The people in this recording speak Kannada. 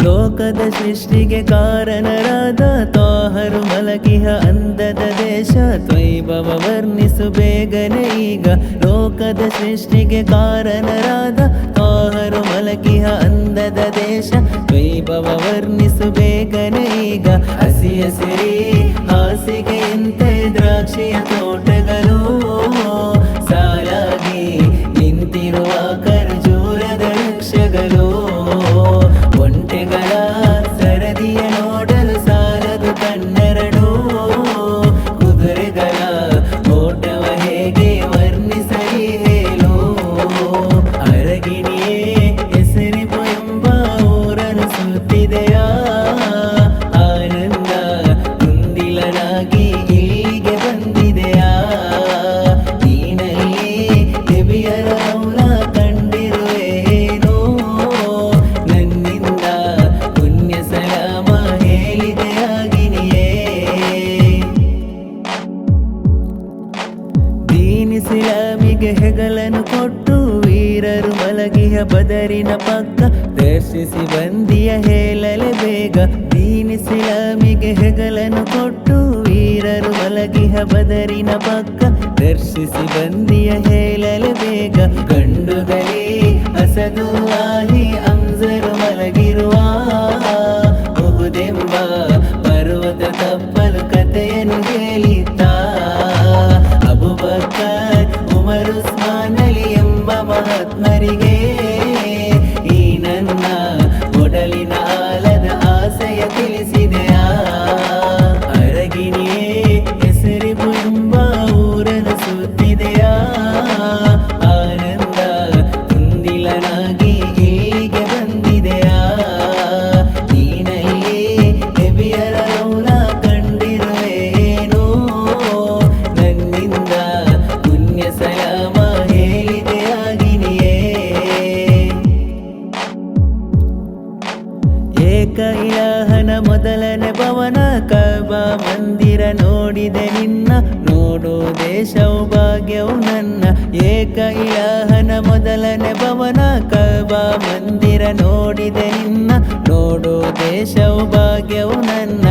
ಲೋಕದ ಸೃಷ್ಟಿಗೆ ಕಾರಣರಾದ ತ್ವಾಹರು ಮಲಗಿಹ ಅಂದದ ದೇಶ ತ್ವೈಭವ ವರ್ಣಿಸು ಬೇಗನೆ ಈಗ ಲೋಕದ ಸೃಷ್ಟಿಗೆ ಕಾರಣರಾದ ತ್ವಾಹರು ಮಲಗಿಹ ಅಂದದ ದೇಶ ತ್ವೈಭವ ವರ್ಣಿಸು ಬೇಗನೆ ಈಗ ಹಸಿ ಹಸಿರಿ ಹಾಸಿಗೆಯಂತೆ ದ್ರಾಕ್ಷಿಯ ತೋಟಗಳು ಸಾಲಾಗಿ ನಿಂತಿರುವ ಖರ್ಜೂರದ ವೃಕ್ಷಗಳು ಒಂಟೆಗಳ ಸರದಿಯ ನೋಡಲು ಸಾಲದು ಕಣ್ಣೆರಡು ಕುದುರೆಗಳ ಓಟವ ಹೇಗೆ ವರ್ಣಿಸಲಿ ಹೇಳು ಅರಗಿಣಿಯೇ ಹೆಸರಿಪು ಎಂಬ ಊರನ್ನು ಸುತ್ತಿದೆಯಾ ಆನಂದ ಕುಂದಿಲನಾಗಿ ಇಲ್ಲಿಗೆ ಬಂದಿದೆಯಾ ನೀನಲ್ಲಿ ದೇವಿಯರ ಮೌಲ ಕಂಡಿರುವೇನೋ ನನ್ನಿಂದ ಪುಣ್ಯ ಸಲಾಮ ಹೇಳಿದೆಯಾಗಿನಿಯೇ ದೀನಿಸಿಲಾಮಿಗೆ ಹೆಗಲನ್ನು ಕೊಟ್ಟು ವೀರರು ಮಲಗಿಯ ಬದರಿನ ಪಕ್ಕ ದರ್ಶಿಸಿ ಬಂದಿಯ ಹೇಳಲೆ ಬೇಗ ದೀನಿಸಿಲಾಮಿಗೆ ಹೆಗಲನ್ನು ಕೊಟ್ಟು ವೀರರು ಮಲಗಿಹ ಬದರಿನ ಪಕ್ಕ ದರ್ಶಿಸಿ ಬಂದಿಯ ಹೇಳಲೆ ಬೇಗ ಗಂಡುಗಳೇ ಹಸದು ಆಹಿ ಅಂಜರು ಮಲಗಿರುವ ಬಹುದೆಂಬ ಪರ್ವತ ತಪ್ಪಲು ಕಥೆಯನ್ನು ಹೇಳಿದ್ದ ಅಬುಬಕರ್ ಉಮರ್ ಉಸ್ಮಾನ್ ಅಲಿ ಎಂಬ ಮಹಾತ್ಮರಿಗೆ ಈ ನನ್ನ ಒಡಲಿನ ಆಲದ ಆಸೆಯ ತಿಳಿಸಿದೆಯಾ ಅರಗಿಣಿಯೇ ಹೆಸರಿಪು ಎಂಬ ಊರನ್ನು ಸುತ್ತಿದೆಯಾ ಆನಂದ ಕುಂದಿಲನಾಗಿ ಇಲ್ಲಿಗೆ ಬಂದಿದೆಯಾ ನೀನಲ್ಲಿ ದೇವಿಯರ ಮೌಲ ಕಂಡಿರುವೇನೋ ನನ್ನಿಂದ ಪುಣ್ಯ ಸಲಾಮ ಹೇಳಿದೆಯಾಗಿನಿಯೇ ಏಕ ಇಲಾಹನ ಮೊದಲನೇ ಭವನ ಕಬಾ ಮಂದಿರ ನೋಡಿದೆ ನಿನ್ನ ನೋಡೋ ದೇಶವು ಭಾಗ್ಯವು ನನ್ನ ಏಕ ಇಲಾಹನ ಮೊದಲನೇ ಭವನ ಕಬಾ ಮಂದಿರ ನೋಡಿದೆ ನಿನ್ನ ನೋಡೋ ದೇಶವು ಭಾಗ್ಯವು ನನ್ನ